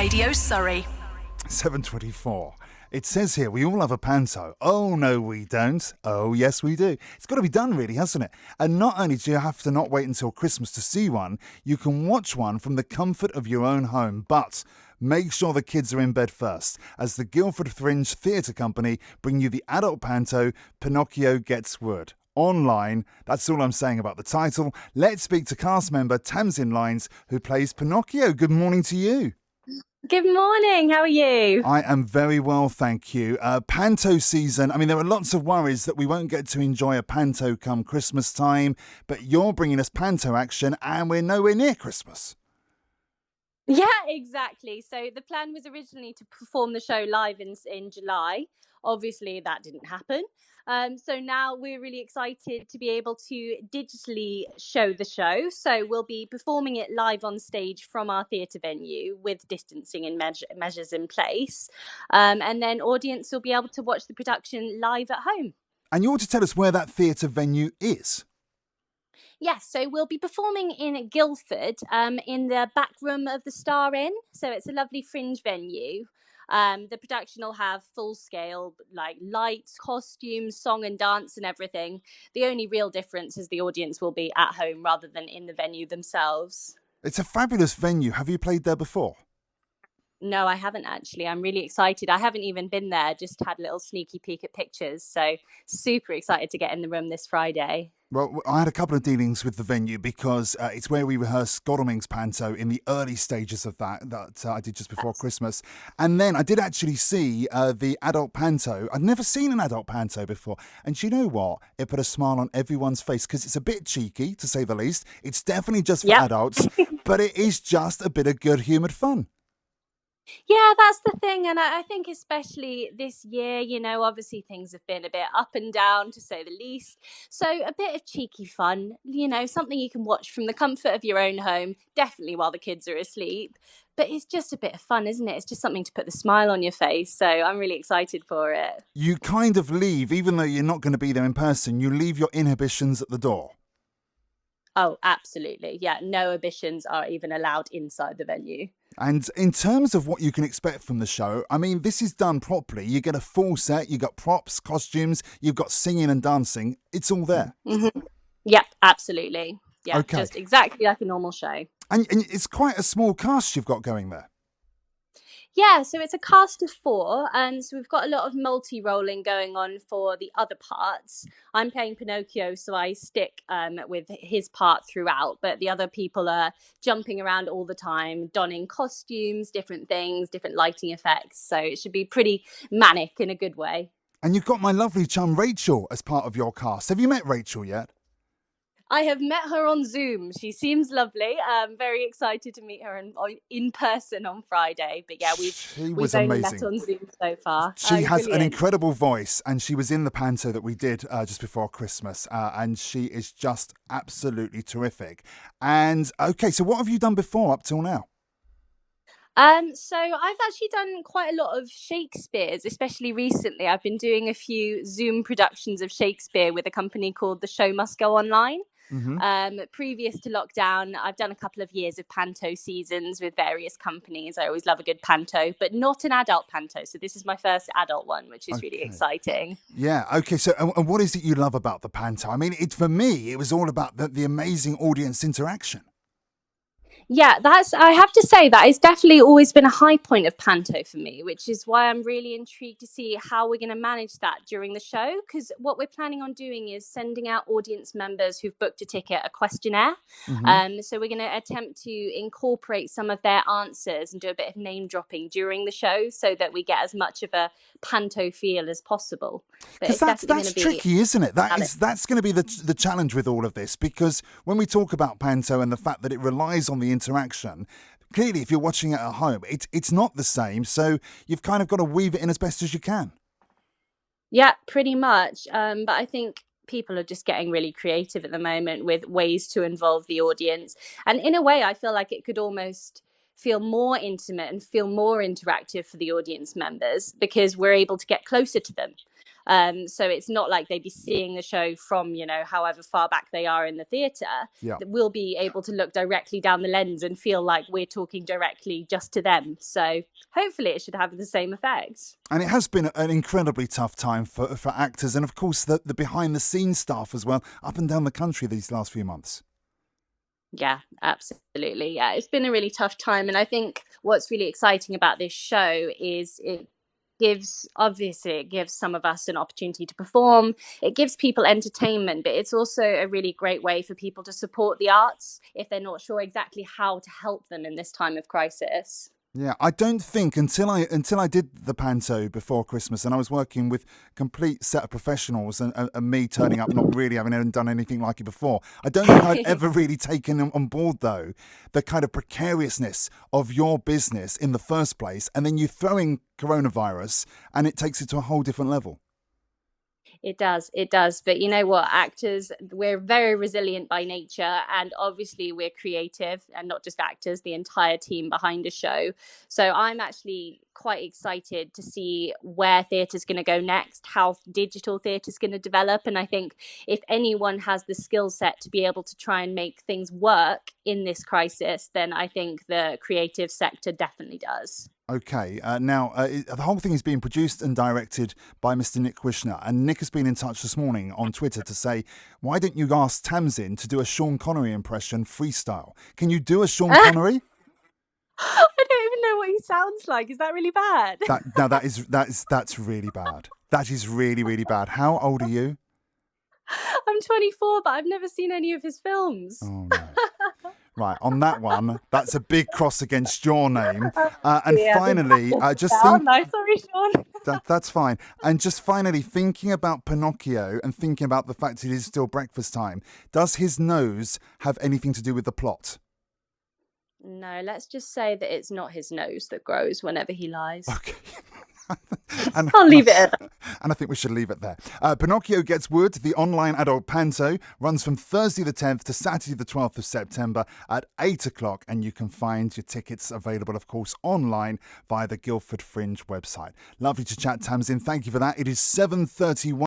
Radio Surrey. 7:24. It says here we all have a panto. Oh, no, we don't. Oh, yes, we do. It's got to be done, really, hasn't it? And not only do you have to not wait until Christmas to see one, you can watch one from the comfort of your own home. But make sure the kids are in bed first, as the Guildford Fringe Theatre Company bring you the adult panto, Pinocchio Gets Wood. Online. That's all I'm saying about the title. Let's speak to cast member Tamsin Lynes, who plays Pinocchio. Good morning to you. Good morning. How are you? I am very well, thank you. Panto season. I mean, there are lots of worries that we won't get to enjoy a panto come Christmas time, but you're bringing us panto action and we're nowhere near Christmas. Yeah, exactly. So the plan was originally to perform the show live in July. Obviously, that didn't happen. So now we're really excited to be able to digitally show the show. So we'll be performing it live on stage from our theatre venue with distancing and measures in place. And then audience will be able to watch the production live at home. And you ought to tell us where that theatre venue is. Yes, so we'll be performing in Guildford in the back room of the Star Inn. So it's a lovely Fringe venue. The production will have full scale like lights, costumes, song and dance and everything. The only real difference is the audience will be at home rather than in the venue themselves. It's a fabulous venue. Have you played there before? No, I haven't actually. I'm really excited. I haven't even been there, just had a little sneaky peek at pictures. So super excited to get in the room this Friday. Well, I had a couple of dealings with the venue because it's where we rehearsed Godalming's Panto in the early stages of that I did just before Christmas. And then I did actually see the adult Panto. I'd never seen an adult Panto before. And do you know what? It put a smile on everyone's face because it's a bit cheeky, to say the least. It's definitely just for adults, but it is just a bit of good-humoured fun. Yeah, that's the thing. And I think especially this year, you know, obviously things have been a bit up and down, to say the least. So a bit of cheeky fun, you know, something you can watch from the comfort of your own home, definitely while the kids are asleep. But it's just a bit of fun, isn't it? It's just something to put the smile on your face. So I'm really excited for it. You kind of leave, even though you're not going to be there in person, you leave your inhibitions at the door. Oh, absolutely. Yeah, no inhibitions are even allowed inside the venue. And in terms of what you can expect from the show, I mean, this is done properly. You get a full set, you got props, costumes, you've got singing and dancing. It's all there. Mm-hmm. Yep, absolutely. Yeah, okay. Just exactly like a normal show. And it's quite a small cast you've got going there. Yeah, so it's a cast of 4, and so we've got a lot of multi-rolling going on for the other parts. I'm playing Pinocchio, so I stick with his part throughout, but the other people are jumping around all the time, donning costumes, different things, different lighting effects, so it should be pretty manic in a good way. And you've got my lovely chum Rachel as part of your cast. Have you met Rachel yet? I have met her on Zoom. She seems lovely. I'm very excited to meet her in person on Friday. But yeah, we've only met on Zoom so far. She has an incredible voice, and she was in the panto that we did just before Christmas, and she is just absolutely terrific. And okay, so what have you done before up till now? So I've actually done quite a lot of Shakespeare's, especially recently. I've been doing a few Zoom productions of Shakespeare with a company called The Show Must Go Online. Mm-hmm. Previous to lockdown, I've done a couple of years of panto seasons with various companies. I always love a good panto, but not an adult panto. So this is my first adult one, which is really exciting. Yeah. Okay. So and what is it you love about the panto? I mean, for me, it was all about the amazing audience interaction. Yeah, I have to say that it's definitely always been a high point of Panto for me, which is why I'm really intrigued to see how we're going to manage that during the show. Because what we're planning on doing is sending out audience members who've booked a ticket a questionnaire. Mm-hmm. So we're going to attempt to incorporate some of their answers and do a bit of name dropping during the show so that we get as much of a Panto feel as possible. Because that's tricky, isn't it? That's going to be the challenge with all of this, because when we talk about Panto and the fact that it relies on the interaction, clearly if you're watching it at home, it's not the same, so you've kind of got to weave it in as best as you can. Yeah, pretty much. But I think people are just getting really creative at the moment with ways to involve the audience, and in a way I feel like it could almost feel more intimate and feel more interactive for the audience members because we're able to get closer to them. So it's not like they'd be seeing the show from, however far back they are in the theatre. Yeah. We'll be able to look directly down the lens and feel like we're talking directly just to them. So hopefully it should have the same effect. And it has been an incredibly tough time for actors and, of course, the behind-the-scenes staff as well, up and down the country these last few months. Yeah, absolutely. Yeah, it's been a really tough time. And I think what's really exciting about this show is it gives some of us an opportunity to perform. It gives people entertainment, but it's also a really great way for people to support the arts if they're not sure exactly how to help them in this time of crisis. Yeah, I don't think until I did the Panto before Christmas, and I was working with a complete set of professionals, and me turning up not really having done anything like it before. I don't think I'd ever really taken on board, though, the kind of precariousness of your business in the first place, and then you throw in coronavirus, and it takes it to a whole different level. It does. But you know what? Actors, we're very resilient by nature. And obviously, we're creative, and not just actors, the entire team behind a show. So I'm actually quite excited to see where theatre's going to go next, how digital theatre's going to develop. And I think if anyone has the skill set to be able to try and make things work in this crisis, then I think the creative sector definitely does. Okay, now the whole thing is being produced and directed by Mr. Nick Wishner, and Nick has been in touch this morning on Twitter to say, why don't you ask Tamsin to do a Sean Connery impression freestyle? Can you do a Sean Connery? I don't even know what he sounds like. Is that really bad? That's really bad. That is really, really bad. How old are you? I'm 24, but I've never seen any of his films. Oh, no. Right, on that one, that's a big cross against your name. Finally, just think... No, sorry, Sean. That's fine. And just finally, thinking about Pinocchio and thinking about the fact it is still breakfast time, does his nose have anything to do with the plot? No, let's just say that it's not his nose that grows whenever he lies. Okay. I'll leave it at that. And I think we should leave it there. Pinocchio Gets Wood, the online adult panto, runs from Thursday the 10th to Saturday the 12th of September at 8 o'clock. And you can find your tickets available, of course, online via the Guildford Fringe website. Lovely to chat, Tamsin. Thank you for that. It is 7:31.